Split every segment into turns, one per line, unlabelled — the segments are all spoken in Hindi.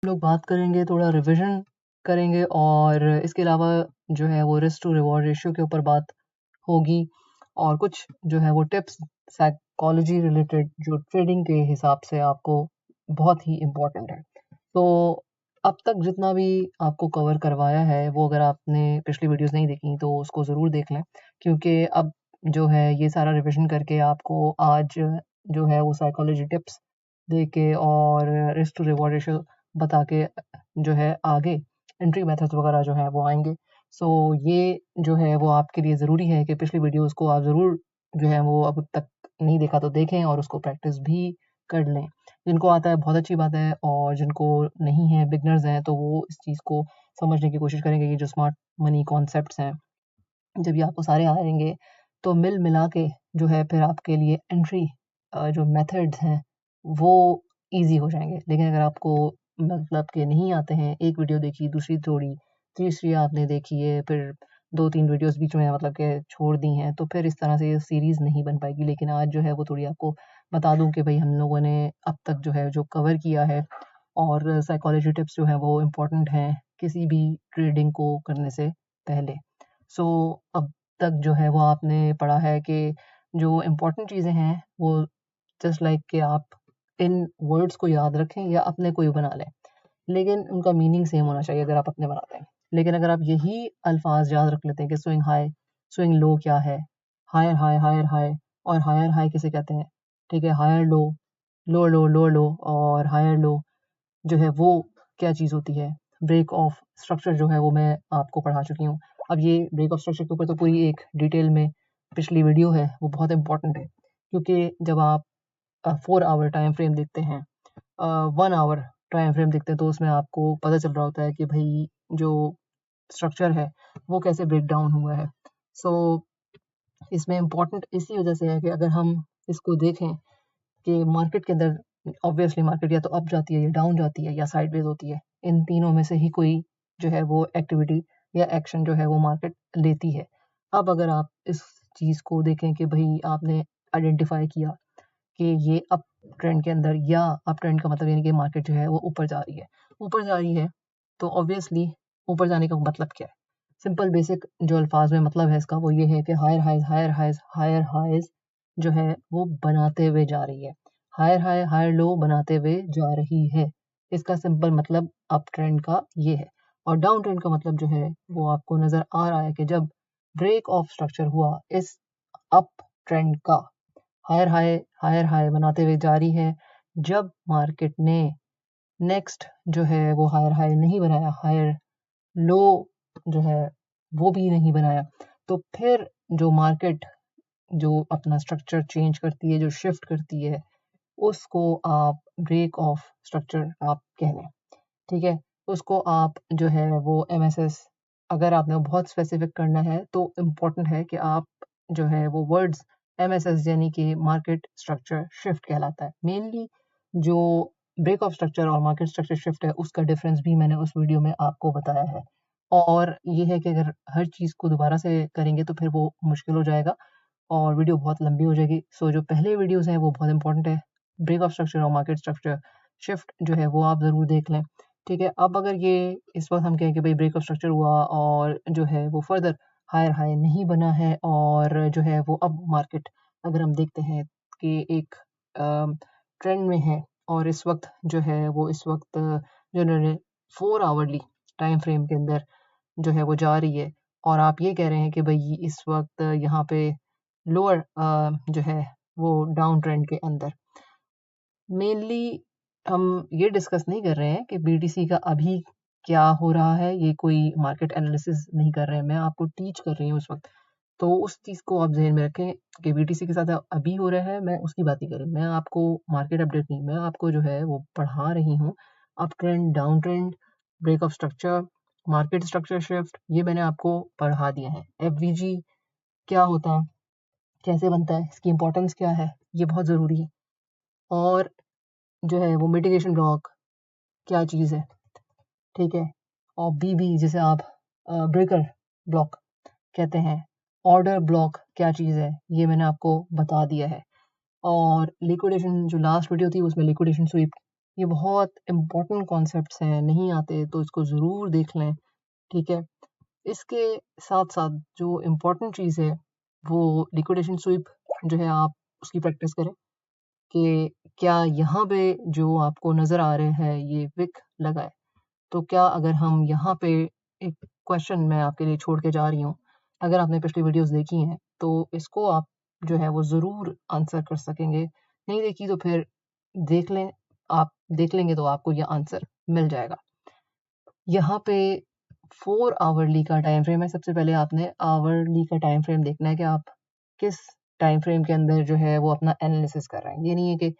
लोग बात करेंगे, थोड़ा रिविज़न करेंगे और इसके अलावा जो है वो रिस्क टू रिवॉर्ड रेशियो के ऊपर बात होगी और कुछ जो है वो टिप्स साइकोलॉजी रिलेटेड जो ट्रेडिंग के हिसाब से आपको बहुत ही इम्पोर्टेंट है। तो अब तक जितना भी आपको कवर करवाया है, वो अगर आपने पिछली वीडियोज़ नहीं देखी तो उसको ज़रूर देख लें, क्योंकि अब जो है ये सारा रिविज़न करके आपको आज जो है वो साइकोलॉजी टिप्स दे के और रिस्क टू रिवॉर्ड रेशियो बता के जो है आगे एंट्री मेथड्स वगैरह जो है वो आएँगे। सो ये जो है वो आपके लिए ज़रूरी है कि पिछली वीडियोज़ को आप ज़रूर जो है वो अब तक नहीं देखा तो देखें और उसको प्रैक्टिस भी कर लें। जिनको आता है बहुत अच्छी बात है और जिनको नहीं है बिगिनर्स हैं तो वो इस चीज़ को समझने की कोशिश करेंगे कि जो स्मार्ट मनी कॉन्सेप्ट्स हैं, जब ये आपको सारे आएँगे तो मिला के जो है फिर आपके लिए एंट्री जो मेथड्स हैं वो ईज़ी हो जाएँगे। लेकिन अगर आपको मतलब कि नहीं आते हैं, एक वीडियो देखी, दूसरी थोड़ी, तीसरी आपने देखी है, फिर 2-3 वीडियोज़ बीच में मतलब कि छोड़ दी हैं, तो फिर इस तरह से ये सीरीज़ नहीं बन पाएगी। लेकिन आज जो है वो थोड़ी आपको बता दूँ कि भई हम लोगों ने अब तक जो है जो कवर किया है और साइकोलॉजी टिप्स जो हैं वो इम्पोर्टेंट हैं किसी भी ट्रेडिंग को करने से पहले। सो अब तक जो है वो आपने पढ़ा है कि जो इम्पोर्टेंट चीज़ें हैं वो जस्ट लाइक कि आप इन वर्ड्स को याद रखें या अपने कोई बना लें। लेकिन उनका मीनिंग सेम होना चाहिए अगर आप अपने बनाते हैं। लेकिन अगर आप यही अल्फ़ाज़ याद रख लेते हैं कि स्विंग हाई, स्विंग लो क्या है? हायर हाई और हायर हाई किसे कहते हैं? ठीक है, हायर लो, लोअर लो और हायर लो जो है वो क्या चीज़ होती है? ब्रेक ऑफ स्ट्रक्चर जो है वो मैं आपको पढ़ा चुकी हूँ। अब ये ब्रेक ऑफ स्ट्रक्चर के ऊपर तो पूरी एक डिटेल में पिछली वीडियो है, वो बहुत इम्पोर्टेंट है। क्योंकि जब आप 4 आवर टाइम फ्रेम देखते हैं 1 आवर टाइम फ्रेम देखते हैं तो उसमें आपको पता चल रहा होता है कि भई जो स्ट्रक्चर है वो कैसे ब्रेक डाउन हुआ है। सो इसमें इम्पोर्टेंट इसी वज़ह से है कि अगर हम इसको देखें कि मार्केट के अंदर ऑब्वियसली मार्केट या तो अप जाती है या डाउन जाती है या साइडवेज़ होती है। इन तीनों में से ही कोई जो है वो एक्टिविटी या एक्शन जो है वो मार्केट लेती है। अब अगर आप इस चीज़ को देखें कि भई आपने आइडेंटिफ़ाई किया कि ये अप ट्रेंड के अंदर या अप ट्रेंड का मतलब यानी कि मार्केट जो है वो ऊपर जा रही है। ऊपर जा रही है तो ऑब्वियसली ऊपर जाने का मतलब क्या है? सिंपल बेसिक जो अल्फ़ाज़ में मतलब है इसका वो ये है कि हायर हाइज़ जो है वो बनाते हुए जा रही है। हायर लो बनाते हुए जा रही है। इसका सिंपल मतलब अप ट्रेंड का ये है। और डाउन ट्रेंड का मतलब जो है वो आपको नज़र आ रहा है कि जब ब्रेक ऑफ स्ट्रक्चर हुआ इस अप ट्रेंड का हायर हाई बनाते हुए जारी है। जब मार्केट ने नेक्स्ट जो है वो हायर हाई नहीं बनाया, हायर लो जो है वो भी नहीं बनाया, तो फिर जो मार्केट जो अपना स्ट्रक्चर चेंज करती है, जो शिफ्ट करती है, उसको आप ब्रेक ऑफ स्ट्रक्चर आप कह लें, ठीक है? उसको आप जो है वो एमएसएस अगर आपने बहुत स्पेसिफिक करना है तो इम्पोर्टेंट है कि आप जो है वो वर्ड्स एमएसएस यानी कि मार्केट स्ट्रक्चर शिफ्ट कहलाता है। मेनली जो ब्रेक ऑफ स्ट्रक्चर और मार्केट स्ट्रक्चर शिफ्ट है उसका डिफरेंस भी मैंने उस वीडियो में आपको बताया है। और ये है कि अगर हर चीज़ को दोबारा से करेंगे तो फिर वो मुश्किल हो जाएगा और वीडियो बहुत लंबी हो जाएगी। सो जो पहले वीडियोज़ हैं वो बहुत इम्पोर्टेंट है। ब्रेक ऑफ स्ट्रक्चर और मार्केट स्ट्रक्चर शिफ्ट जो है वो आप ज़रूर देख लें। ठीक है, अब अगर ये इस वक़्त हम कहें कि भई ब्रेक ऑफ स्ट्रक्चर हुआ और जो है वो फर्दर हायर हाई नहीं बना है और जो है वो अब मार्केट अगर हम देखते हैं कि एक ट्रेंड में है और इस वक़्त जो है वो इस वक़्त जो इन्होंने 4 आवरली टाइम फ्रेम के अंदर जो है वो जा रही है और आप ये कह रहे हैं कि भई इस वक़्त यहाँ पे लोअर जो है वो डाउन ट्रेंड के अंदर। मेनली हम ये डिस्कस नहीं कर रहे हैं कि बीटीसी का अभी क्या हो रहा है, ये कोई मार्केट एनालिसिस नहीं कर रहे हैं, मैं आपको टीच कर रही हूँ उस वक़्त। तो उस चीज़ को आप ज़हन में रखें कि बीटीसी के साथ अभी हो रहा है, मैं उसकी बात नहीं कर रही। मैं आपको मार्केट अपडेट नहीं, मैं आपको जो है वो पढ़ा रही हूँ, up trend, down trend, break of structure, market structure shift, ये मैंने आपको पढ़ा दिया है। एफवीजी क्या होता है, कैसे बनता है, इसकी इम्पोर्टेंस क्या है, ये बहुत ज़रूरी है। और जो है वो मिटिगेशन ब्लॉक क्या चीज़ है, ठीक है? और बीबी जिसे आप ब्रेकर ब्लॉक कहते हैं, ऑर्डर ब्लॉक क्या चीज़ है, ये मैंने आपको बता दिया है। और लिक्विडेशन जो लास्ट वीडियो थी उसमें लिक्विडेशन स्वीप ये बहुत इम्पोर्टेंट कॉन्सेप्ट्स हैं, नहीं आते तो इसको ज़रूर देख लें, ठीक है? इसके साथ-साथ जो इम्पोर्टेंट चीज़ है, वो लिक्विडेशन स्वीप जो है आप उसकी प्रैक्टिस करें कि क्या यहाँ पे जो आपको नज़र आ रहे हैं ये विक लगा है, तो क्या अगर हम यहाँ पे एक क्वेश्चन मैं आपके लिए छोड़ के जा रही हूँ, अगर आपने पिछली वीडियोज़ देखी हैं, तो इसको आप जो है वो ज़रूर आंसर कर सकेंगे। नहीं देखी तो फिर देख लें, आप देख लेंगे तो आपको ये आंसर मिल जाएगा। यहाँ पे 4 आवरली का टाइम फ्रेम है। सबसे पहले आपने आवरली का टाइम फ्रेम देखना है कि आप किस टाइम फ्रेम के अंदर जो है वो अपना एनालिसिस कर रहे हैं। ये नहीं है कि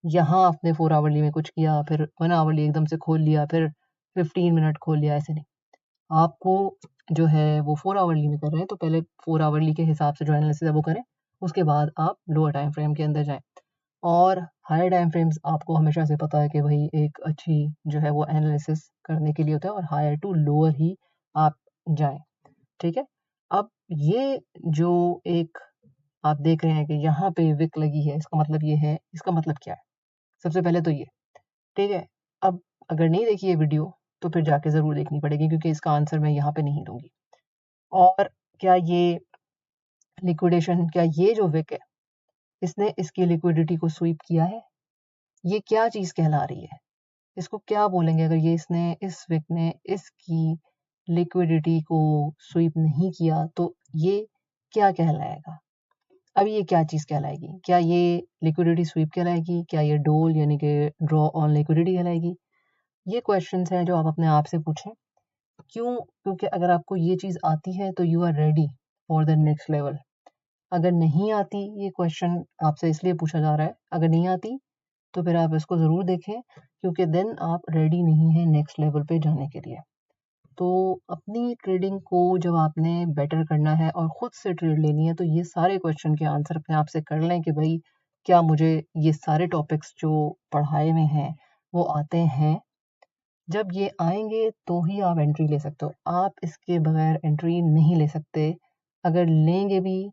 यहाँ आपने 4 आवरली में कुछ किया, फिर 1 आवरली एकदम से खोल लिया, फिर 15 मिनट खोल लिया, ऐसे नहीं। आपको जो है वो 4 आवरली में कर रहे हैं, तो पहले 4 आवरली के हिसाब से जो एनालिसिस है वो करें, उसके बाद आप लोअर टाइम फ्रेम के अंदर जाएँ। और हायर टाइम फ्रेम्स आपको हमेशा से पता है कि भई एक अच्छी जो है वो एनालिसिस करने के लिए होता है और हायर टू लोअर ही आप जाएँ, ठीक है? अब ये जो एक आप देख रहे हैं कि यहाँ पे विक लगी है, इसका मतलब ये है, इसका मतलब क्या है? सबसे पहले तो ये, ठीक है? अब अगर नहीं देखी ये वीडियो, तो फिर जाके ज़रूर देखनी पड़ेगी क्योंकि इसका आंसर मैं यहाँ पे नहीं दूँगी। और क्या ये लिक्विडेशन क्या ये जो विक है, इसने इसकी लिक्विडिटी को स्वीप किया है? ये क्या चीज़ कहला रही है? इसको क्या बोलेंगे अगर ये इसने इस विक ने इसकी लिक्विडिटी को स्वीप नहीं किया तो ये क्या कहलाएगा? अब ये क्या चीज़ कहलाएगी? क्या ये लिक्विडिटी स्वीप कहलाएगी? क्या ये डोल यानी कि ड्रॉ ऑन लिक्विडिटी कहलाएगी? ये क्वेश्चन्स हैं जो आप अपने आप से पूछें। क्यों? क्योंकि अगर आपको ये चीज़ आती है तो you are ready for the next level. अगर नहीं आती ये क्वेश्चन आपसे इसलिए पूछा जा रहा है, अगर नहीं आती तो फिर आप इसको ज़रूर देखें क्योंकि देन आप रेडी नहीं हैं नेक्स्ट लेवल पे जाने के लिए। तो अपनी ट्रेडिंग को जब आपने बेटर करना है और खुद से ट्रेड लेनी है तो ये सारे क्वेश्चन के आंसर अपने आप से कर लें कि भाई क्या मुझे ये सारे टॉपिक्स जो पढ़ाए हुए हैं वो आते हैं। जब ये आएँगे तो ही आप एंट्री ले सकते हो। आप इसके बगैर एंट्री नहीं ले सकते। अगर लेंगे भी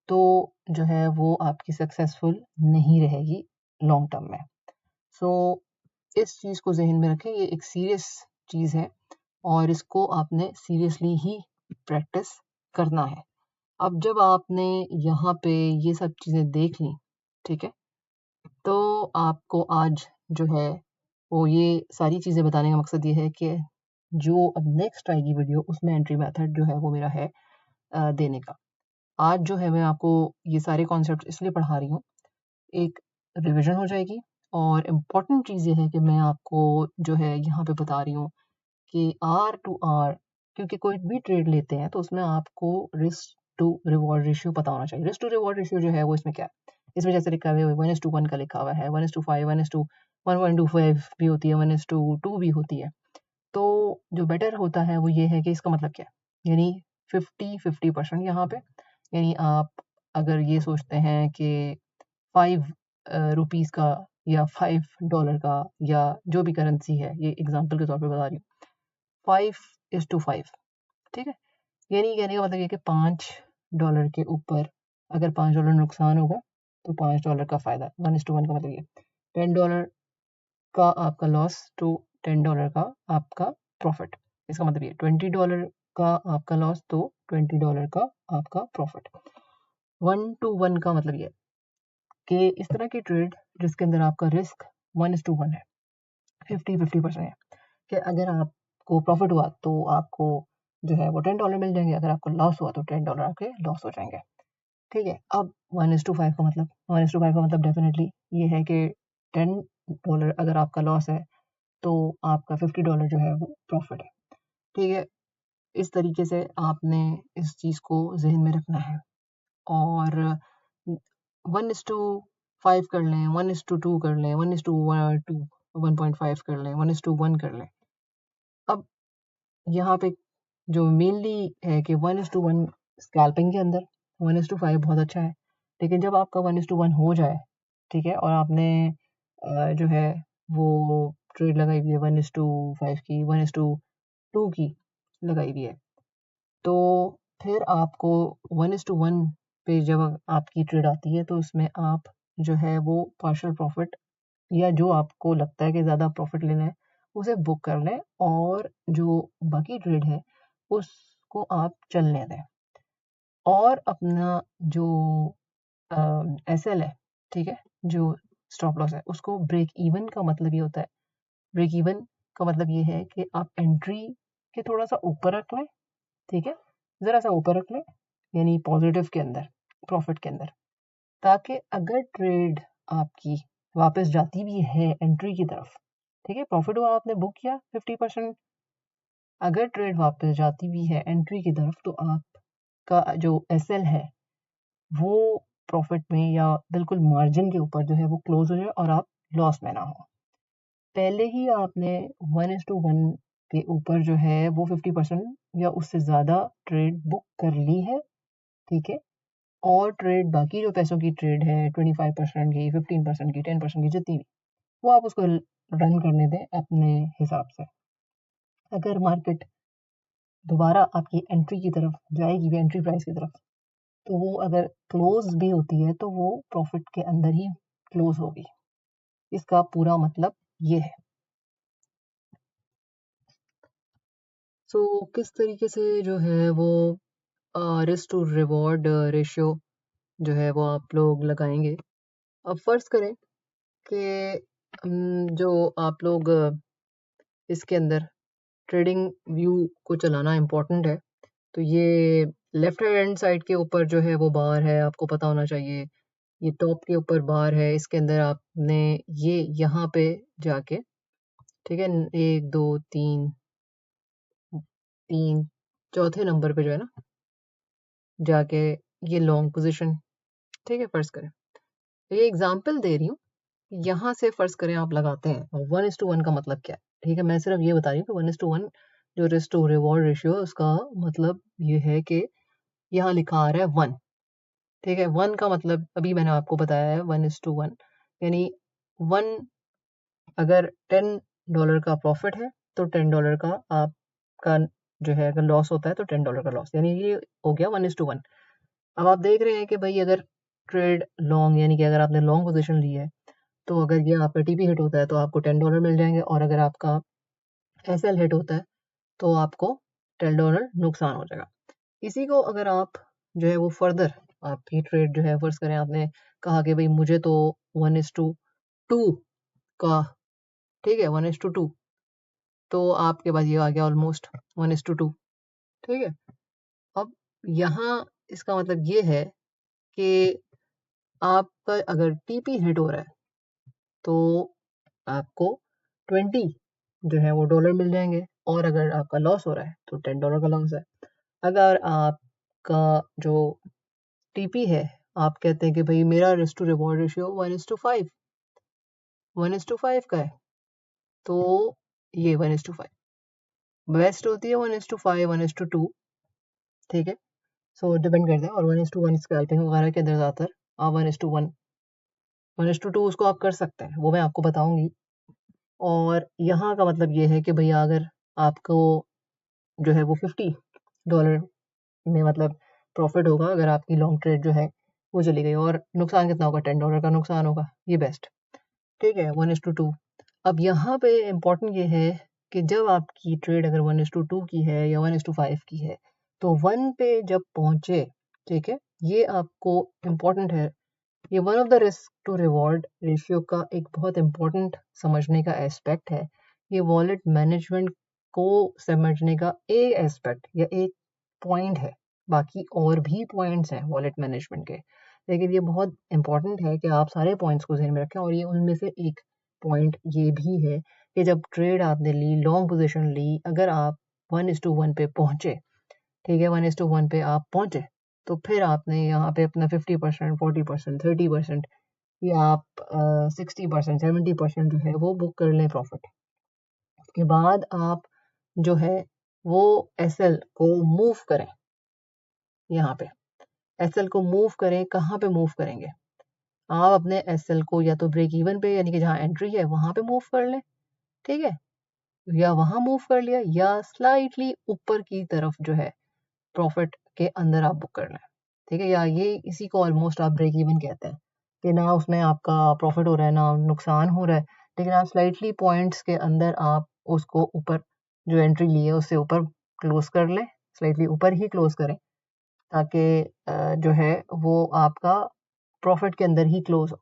तो जो है वो आपकी सक्सेसफुल नहीं रहेगी लॉन्ग टर्म में। सो इस चीज़ को ज़हन में रखें, ये एक सीरियस चीज़ है और इसको आपने सीरियसली ही प्रैक्टिस करना है। अब जब आपने यहाँ पे ये सब चीज़ें देख लीं, ठीक है? तो आपको आज जो है वो ये सारी चीज़ें बताने का मकसद ये है कि जो अब नेक्स्ट आएगी वीडियो उसमें एंट्री मेथड जो है वो मेरा है देने का। आज जो है मैं आपको ये सारे कॉन्सेप्ट्स इसलिए पढ़ा रही हूँ, एक रिविज़न हो जाएगी और इम्पोर्टेंट चीज़ ये है कि मैं आपको जो है यहाँ पे बता रही हूँ कि आर टू आर क्योंकि कोई भी ट्रेड लेते हैं तो उसमें आपको रिस्क टू रिवॉर्ड रेशियो पता होना चाहिए। रिस्क टू रिवॉर्ड रेशियो जो है वो इसमें क्या है? इसमें जैसे लिखा हुआ है 1:1 का लिखा हुआ है, 1:5, 1:1.25 भी होती है, 1:2 भी होती है। तो जो बेटर होता है वो ये है कि इसका मतलब क्या है? यानी 50-50% यहाँ पे यानी आप अगर ये सोचते हैं कि 5 रुपीज़ का या $5 का या जो भी करेंसी है, ये एग्ज़ाम्पल के तौर पे बता रही हूँ, 5:5 ठीक है? यानी कहने का मतलब ये है कि $5 के ऊपर अगर $5 नुकसान होगा, तो $5 का फ़ायदा है। 1:1 का मतलब ये। $10 का आपका लॉस तो $10 का आपका प्रॉफ़िट। इसका मतलब ये $20 का आपका लॉस तो $20 का आपका प्रॉफ़िट। 1 टू 1 का मतलब ये है कि इस तरह की ट्रेड जिसके अंदर आपका रिस्क 1:1 है, 50-50% है कि अगर आपको प्रॉफ़िट हुआ तो आपको जो है वो $10 मिल जाएँगे, अगर आपको लॉस हुआ तो $10 आपके लॉस हो जाएँगे। ठीक है? अब 1:5 का मतलब 1:5 का मतलब डेफ़िनेटली ये है कि $10 अगर आपका लॉस है, तो आपका $50 जो है वो प्रॉफ़िट है। ठीक है? इस तरीके से आपने इस चीज़ को ज़हन में रखना है और 1:5 कर लें, 1:2 कर लें, 1:1.5 कर लें, 1:1 कर लें। अब यहाँ पे जो मेनली है कि 1:1 स्कैल्पिंग के अंदर 1:5 बहुत अच्छा है। लेकिन जब आपका 1:1 हो जाए, ठीक है? और आपने जो है वो ट्रेड लगाई हुई है 1:5 की, 1:2 की लगाई हुई है। तो फिर आपको 1:1 पे जब आपकी ट्रेड आती है तो उसमें आप जो है वो पार्शियल प्रॉफ़िट या जो आपको लगता है कि ज़्यादा प्रॉफिट लेना है उसे बुक कर लें, और जो बाकी ट्रेड है उसको आप चलने दें। और अपना जो एसएल है, ठीक है, जो स्टॉप लॉस है, उसको ब्रेक इवन का मतलब ये होता है, ब्रेक इवन का मतलब ये है कि आप एंट्री के थोड़ा सा ऊपर रख लें, ठीक है, ज़रा सा ऊपर रख लें, यानी पॉजिटिव के अंदर, प्रॉफिट के अंदर, ताकि अगर ट्रेड आपकी वापस जाती भी है एंट्री की तरफ, ठीक है, प्रॉफिट हुआ, आपने बुक किया 50%, अगर ट्रेड वापस जाती भी है एंट्री की तरफ तो आपका जो एसएल है वो प्रॉफिट में या बिल्कुल मार्जिन के ऊपर जो है वो क्लोज हो जाए और आप लॉस में ना हो। पहले ही आपने 1:1 के ऊपर जो है वो 50% या उससे ज़्यादा ट्रेड बुक कर ली है, ठीक है, और ट्रेड बाकी जो पैसों की ट्रेड है 25% की, 15% की, 10% की, जितनी भी, वो आप उसको रन करने दें अपने हिसाब से। अगर मार्केट दोबारा आपकी एंट्री की तरफ जाएगी भी, एंट्री प्राइस की तरफ, तो वो अगर क्लोज भी होती है तो वो प्रॉफिट के अंदर ही क्लोज होगी। इसका पूरा मतलब ये है। सो किस तरीके से जो है वो रिस्क टू रिवॉर्ड रेशियो जो है वो आप लोग लगाएंगे। अब फर्ज करें कि जो आप लोग इसके अंदर ट्रेडिंग व्यू को चलाना इम्पोर्टेंट है, तो ये लेफ्ट हैंड साइड के ऊपर जो है वो बार है, आपको पता होना चाहिए। ये टॉप के ऊपर बार है, इसके अंदर आपने ये यहाँ पे जाके, ठीक है, 1 2 3 3 चौथे नंबर पे जो है ना जाके ये लॉन्ग पोजीशन, ठीक है, फर्ज करें, ये एग्जांपल दे रही हूँ, यहाँ से फर्ज करें आप लगाते हैं 1:1 का मतलब क्या है, ठीक है, मैं सिर्फ ये बता रही हूँ कि 1:1 जो रिस्क टू रिवॉर्ड रेशियो है उसका मतलब ये है कि यहाँ लिखा आ रहा है 1, ठीक है, 1 का मतलब अभी मैंने आपको बताया है 1:1, यानी 1 अगर $10 का प्रॉफिट है तो $10 का आपका जो है अगर लॉस होता है तो $10 का लॉस, यानी ये हो गया 1:1। अब आप देख रहे हैं कि भाई अगर ट्रेड लॉन्ग, यानी कि अगर आपने लॉन्ग पोजीशन ली है तो अगर ये आपका टीपी हिट होता है तो आपको $10 मिल जाएंगे, और अगर आपका एसएल हिट होता है तो आपको $10 नुकसान हो जाएगा। इसी को अगर आप जो है वो फर्दर आपकी ट्रेड जो है फर्ज करें आपने कहा कि भाई मुझे तो 1:2 का, ठीक है, 1:2, तो आपके पास ये आ गया ऑलमोस्ट 1:2, ठीक है। अब यहाँ इसका मतलब ये है कि आपका अगर टीपी हिट हो रहा है तो आपको 20 जो है वो डॉलर मिल जाएंगे, और अगर आपका लॉस हो रहा है तो $10 का लॉस है। अगर आपका जो टीपी है, आप कहते हैं कि भाई मेरा रिस्क टू रिवॉर्ड रेशियो 1:5 का है, तो ये 1:5 बेस्ट होती है, 1:5 1:2, ठीक है, सो डिपेंड करता है, और 1:1 स्कैल्पिंग वगैरह के अंदर ज़्यादातर आप 1:1 1:2 उसको आप कर सकते हैं, वो मैं आपको बताऊंगी। और यहाँ का मतलब ये है कि भैया अगर आपको जो है वो $50 में मतलब प्रॉफिट होगा अगर आपकी लॉन्ग ट्रेड जो है वो चली गई, और नुकसान कितना होगा, $10 का नुकसान होगा, ये बेस्ट, ठीक है, 1:2। अब यहाँ पे इम्पोर्टेंट ये है कि जब आपकी ट्रेड अगर 1:2 की है या 1:5 की है तो 1 पे जब पहुंचे, ठीक है, ये आपको इम्पोर्टेंट है, ये one of the risk to reward ratio का एक बहुत इम्पोर्टेंट समझने का एस्पेक्ट है। ये वॉलेट मैनेजमेंट को समझने का एक एस्पेक्ट या एक पॉइंट है, बाकी और भी पॉइंट्स हैं वॉलेट मैनेजमेंट के, लेकिन ये बहुत इम्पोर्टेंट है कि आप सारे पॉइंट्स को ध्यान में रखें, और ये उनमें से एक पॉइंट ये भी है कि जब ट्रेड आपने ली, लॉन्ग पोजीशन ली, अगर आप 1:1 पे पहुंचे, ठीक है, 1:1 पे आप पहुंचे, तो फिर आपने यहाँ पे अपना 50%, 40%, 30% या आप 60%, 70% जो है वो बुक कर लें प्रॉफिट। उसके बाद आप जो है वो एसएल को मूव करें, यहाँ पे एसएल को मूव करें, कहाँ पे मूव करेंगे, आप अपने एसएल को या तो ब्रेक इवन पे, यानी कि जहाँ एंट्री है वहां पे मूव कर लें, ठीक है, या वहां मूव कर लिया, या स्लाइटली ऊपर की तरफ जो है प्रॉफिट के अंदर आप बुक कर लें, ठीक है, या ये इसी को ऑलमोस्ट आप ब्रेक इवन कहते हैं। कि ना उसमें आपका प्रॉफिट हो रहा है ना नुकसान हो रहा है, लेकिन आप स्लाइटली पॉइंट्स के अंदर आप उसको ऊपर जो एंट्री ली है उससे ऊपर क्लोज कर लें, स्लाइटली ऊपर ही क्लोज करें ताकि जो है वो आपका प्रॉफिट के अंदर ही क्लोज हो,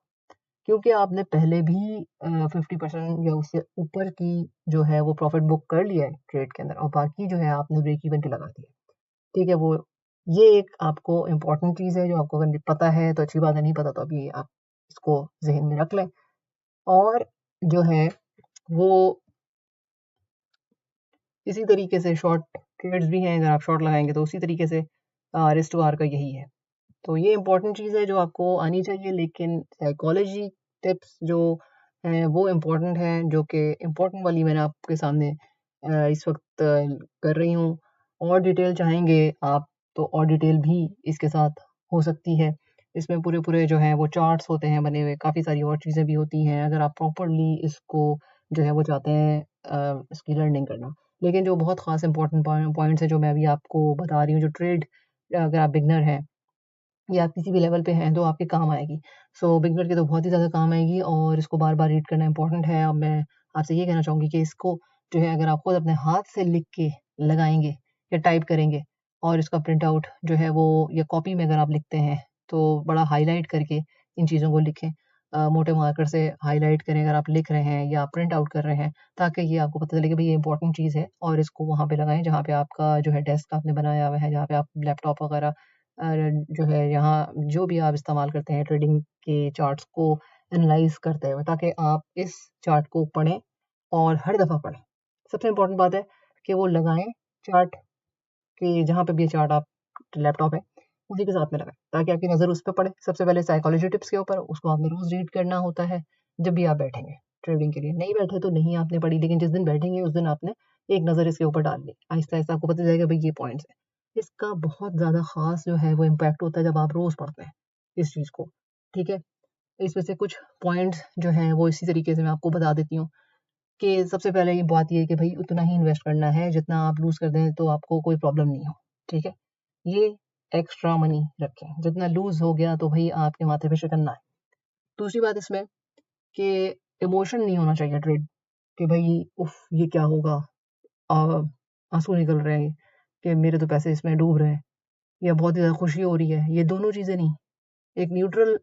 क्योंकि आपने पहले भी 50% या उससे ऊपर की जो है वो प्रॉफिट बुक कर लिया है ट्रेड के अंदर और बाकी जो है आपने ब्रेक इवन पे लगा दिया। ठीक है, वो ये एक आपको इम्पोर्टेंट चीज़ है जो आपको अगर पता है तो अच्छी बात है, नहीं पता तो अभी आप इसको ज़हन में रख लें। और जो है वो इसी तरीके से शॉर्ट ट्रेड्स भी हैं, अगर आप शॉर्ट लगाएँगे तो उसी तरीके से रिस्क टू आर का यही है। तो ये इम्पोर्टेंट चीज़ है जो आपको आनी चाहिए, लेकिन साइकोलॉजी टिप्स जो हैं वो इम्पोर्टेंट हैं, जो कि इम्पोर्टेंट वाली मैंने आपके सामने इस वक़्त कर रही हूँ। और डिटेल चाहेंगे आप तो और डिटेल भी इसके साथ हो सकती है। इसमें पूरे-पूरे जो हैं वो चार्ट्स होते हैं बने हुए, काफ़ी सारी और चीज़ें भी होती हैं अगर आप प्रॉपर्ली इसको जो है वो चाहते हैं इसकी लर्निंग करना। लेकिन जो बहुत ख़ास इम्पोर्टेंट पॉइंट्स हैं जो मैं अभी आपको बता रही हूँ, जो ट्रेड अगर आप बिगिनर हैं या आप किसी भी लेवल पे हैं तो आपके काम आएगी। सो बिगिनर के तो बहुत ही ज़्यादा काम आएगी और इसको बार-बार रीड करना इम्पोर्टेंट है। अब मैं आपसे ये कहना चाहूँगी कि इसको जो है अगर आप खुद अपने हाथ से लिख के लगाएँगे या टाइप करेंगे और इसका प्रिंट आउट जो है वो या कॉपी में अगर आप लिखते हैं तो बड़ा हाइलाइट करके इन चीज़ों को लिखें। मोटे मार्कर से हाइलाइट करें अगर आप लिख रहे हैं या प्रिंट आउट कर रहे हैं, ताकि ये आपको पता चले कि भई ये इम्पोर्टेंट चीज़ है और इसको वहाँ पे लगाएँ जहाँ पे आपका जो है डेस्क आपने बनाया हुआ है, जहाँ पे आप लैपटॉप वगैरह जो है यहाँ जो भी आप इस्तेमाल करते हैं ट्रेडिंग के चार्ट्स को एनालाइज़ करते हुए, ताकि आप इस चार्ट को पढ़ें और हर दफ़ा पढ़ें। सबसे इम्पोर्टेंट बात है कि वो लगाएँ चार्ट कि जहाँ पे भी ये चार्ट आप लैपटॉप है, उसी के साथ में लगाएँ, ताकि आपकी नज़र उस पे पड़े। सबसे पहले साइकोलॉजी टिप्स के ऊपर, उसको आपने रोज़ रीड करना होता है, जब भी आप बैठेंगे ट्रेडिंग के लिए। नहीं बैठे तो नहीं आपने पढ़ी, लेकिन जिस दिन बैठेंगे उस दिन आपने एक नज़र इसके ऊपर डाल ली। आहिस्ता-आहिस्ता आपको पता चलेगा भई ये पॉइंट्स हैं। इसका बहुत ज़्यादा ख़ास जो है वो इम्पैक्ट होता है जब आप रोज़ पढ़ते हैं इस चीज़ को, ठीक है? इसमें से कुछ पॉइंट्स जो हैं वो इसी तरीके से मैं आपको बता देती हूँ कि सबसे पहले ये बात ये है कि भई उतना ही इन्वेस्ट करना है, जितना आप लूज़ कर दें तो आपको कोई प्रॉब्लम नहीं हो, ठीक है? ये एक्स्ट्रा मनी रखें, जितना लूज़ हो गया तो भई आपके माथे पे शिकन ना आए। दूसरी बात इसमें कि इमोशन नहीं होना चाहिए ट्रेड कि भई उफ़! ये क्या होगा? अ, आँसू निकल रहे हैं कि मेरे तो पैसे इसमें डूब रहे हैं या बहुत ही ज़्यादा खुशी हो रही है, ये दोनों चीज़ें नहीं। एक न्यूट्रल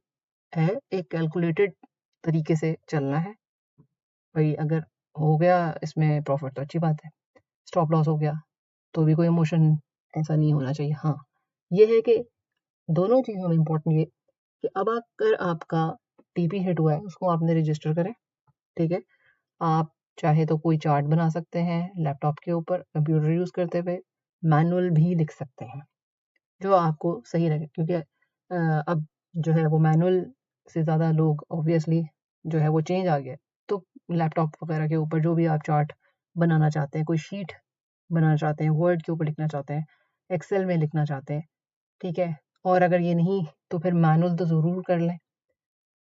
है, एक कैलकुलेटेड तरीके से चलना है। भई अगर हो गया इसमें प्रॉफ़िट तो अच्छी बात है, स्टॉप लॉस हो गया तो भी कोई इमोशन ऐसा नहीं होना चाहिए। हाँ, ये है कि दोनों चीज़ों में इम्पोर्टेंट ये कि अब अगर आपका टीपी हिट हुआ है, उसको आपने रजिस्टर करें, ठीक है? आप चाहे तो कोई चार्ट बना सकते हैं लैपटॉप के ऊपर कंप्यूटर यूज़ करते हुए, मैनुअल भी लिख सकते हैं, जो आपको सही लगे क्योंकि अब जो है वो मैनुअल से ज़्यादा लोग ऑब्वियसली जो है वो चेंज आ गया है। तो लैपटॉप वगैरह के ऊपर जो भी आप चार्ट बनाना चाहते हैं, कोई शीट बनाना चाहते हैं, वर्ड के ऊपर लिखना चाहते हैं, एक्सेल में लिखना चाहते हैं, ठीक है? और अगर ये नहीं तो फिर मैनुअल तो ज़रूर कर लें।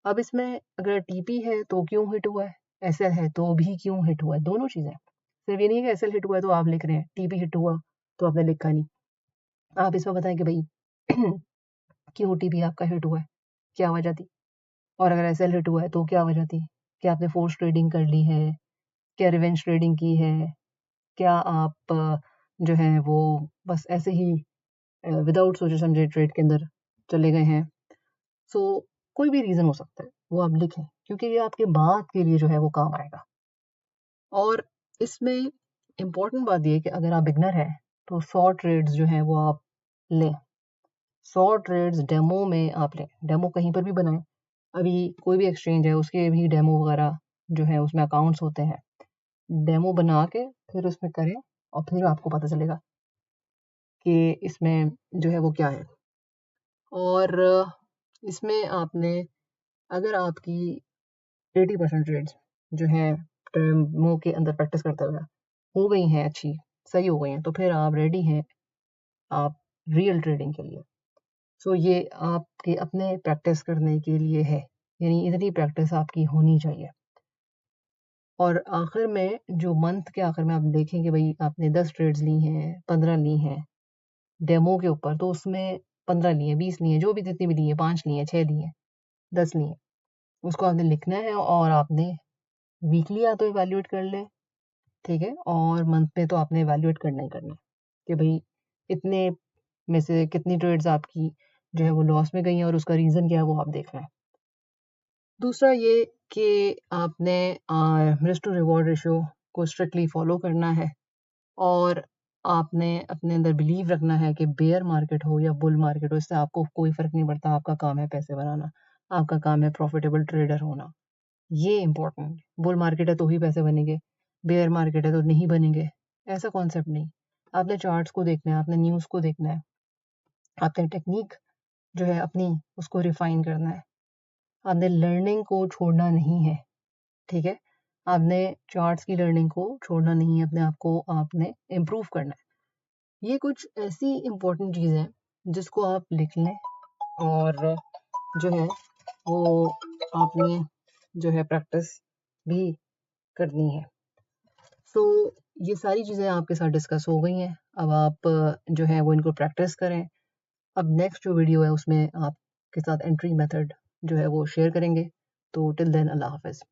अब इसमें अगर टीपी है तो क्यों हिट हुआ है, एसएल है तो भी क्यों हिट हुआ है, दोनों चीज़ें। सिर्फ ये नहीं है कि एसएल हिट हुआ है तो आप लिख रहे हैं, टीपी हिट हुआ तो आपने लिखा नहीं। आप इसमें बताएँ कि भई क्यों टीपी आपका हिट हुआ है, क्या वजह थी? और अगर एसएल हिट हुआ है तो क्या वजह थी? क्या आपने फोर्स ट्रेडिंग कर ली है? क्या रिवेंज ट्रेडिंग की है? क्या आप जो है वो बस ऐसे ही विदाउट सोचे समझे ट्रेड के अंदर चले गए हैं? सो कोई भी रीज़न हो सकता है, वो आप लिखें क्योंकि ये आपके बाद के लिए जो है वो काम आएगा। और इसमें इम्पोर्टेंट बात ये है कि अगर आप बिगिनर हैं, तो 100 ट्रेड्स जो हैं वो आप लें। 100 ट्रेड्स डेमो में आप लें, डेमो कहीं पर भी बनाएँ। अभी कोई भी एक्सचेंज है उसके भी डेमो वगैरह जो है उसमें अकाउंट्स होते हैं। डेमो बना के फिर उसमें करें और फिर आपको पता चलेगा कि इसमें जो है वो क्या है। और इसमें आपने अगर आपकी 80% ट्रेड्स जो हैं डेमो के अंदर प्रैक्टिस करते हुए हो गई हैं अच्छी, सही हो गई हैं, तो फिर आप रेडी हैं आप रियल ट्रेडिंग के लिए। सो ये आपके अपने प्रैक्टिस करने के लिए है, यानी इतनी प्रैक्टिस आपकी होनी चाहिए। और आखिर में जो मंथ के आखिर में आप देखें कि भई आपने 10 ट्रेड्स ली हैं, 15 ली हैं डेमो के ऊपर, तो उसमें 15 ली हैं, 20 ली हैं, जो भी जितनी भी ली हैं, 5 ली हैं, 6 ली हैं, 10 ली हैं। उसको आपने लिखना है और आपने वीकली या तो इवैल्यूएट कर लें, ठीक है, और मंथ में तो आपने इवैल्यूएट करना ही करना है कि भाई इतने में से कितनी ट्रेड्स आपकी जो है वो लॉस में गई हैं और उसका रीज़न क्या है वो आप देख रहे हैं। दूसरा ये कि आपने रिस्क टू रिवॉर्ड रेशियो को स्ट्रिक्टली फॉलो करना है और आपने अपने अंदर बिलीव रखना है कि बेयर मार्केट हो या बुल मार्केट हो, इससे आपको कोई फ़र्क नहीं पड़ता। आपका काम है पैसे बनाना, आपका काम है प्रॉफिटेबल ट्रेडर होना। ये इम्पोर्टेंट, बुल मार्केट है तो ही पैसे बनेंगे, बेयर मार्केट है तो नहीं बनेंगे, ऐसा कॉन्सेप्ट नहीं। आपने चार्ट्स को देखना है, आपने न्यूज़ को देखना है, आपने टेक्निक जो है अपनी उसको रिफाइन करना है, आपने लर्निंग को छोड़ना नहीं है, ठीक है। आपने चार्ट्स की लर्निंग को छोड़ना नहीं है, अपने आप को आपने इम्प्रूव करना है। ये कुछ ऐसी इम्पोर्टेंट चीज़ें हैं जिसको आप लिख लें और जो है वो आपने जो है प्रैक्टिस भी करनी है। सो ये सारी चीज़ें आपके साथ डिस्कस हो गई हैं। अब आप जो है वो इनको प्रैक्टिस करें। अब नेक्स्ट जो वीडियो है उसमें आपके साथ एंट्री मेथड जो है वो शेयर करेंगे। तो टिल देन अल्लाह हाफ़िज़।